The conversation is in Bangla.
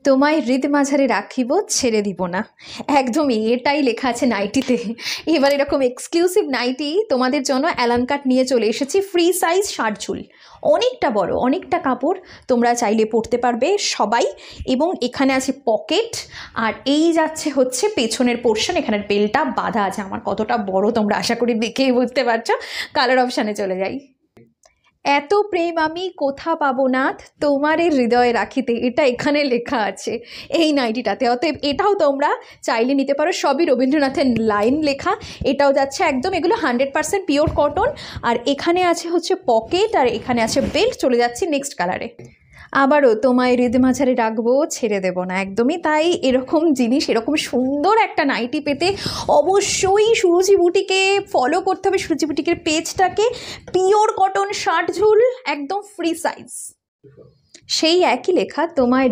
তোমায় হৃদ মাঝারে রাখিব ছেড়ে দিব না, একদমই এটাই লেখা আছে নাইটিতে। এবার এরকম এক্সক্লুসিভ নাইটি তোমাদের জন্য অ্যালান কাট নিয়ে চলে এসেছি, ফ্রি সাইজ শার্ট ঝুল, অনেকটা বড়, অনেকটা কাপড়, তোমরা চাইলে পরতে পারবে সবাই। এবং এখানে আছে পকেট, আর এই যাচ্ছে হচ্ছে পেছনের পোর্শন, এখানের বেলটা বাঁধা আছে। আমার কতটা বড় তোমরা আশা করি দেখেই বুঝতে পারছো। কালার অপশানে চলে যাই। এত প্রেম আমি কোথা পাবো নাথ, তোমারে হৃদয়ে রাখিতে, এটা এখানে লেখা আছে এই নাইটিটাতে। অতএব এটাও তোমরা চাইলে নিতে পারো, সবই রবীন্দ্রনাথের লাইন লেখা। এটাও যাচ্ছে একদম, এগুলো 100% পিওর কটন। আর এখানে আছে হচ্ছে পকেট, আর এখানে আছে বেল্ট। চলে যাচ্ছি নেক্সট কালারে। আবারও তোমায় হৃদ মাঝারে রাখবো ছেড়ে দেব না, একদমই তাই। এরকম জিনিস, এরকম সুন্দর একটা নাইটি পেতে অবশ্যই সুরুচি বুটিকে ফলো করতে হবে, সুরুচি বুটিকের পেজটাকে। পিওর কটন শার্ট ঝুল, একদম ফ্রি সাইজ, সেই একই লেখা তোমায়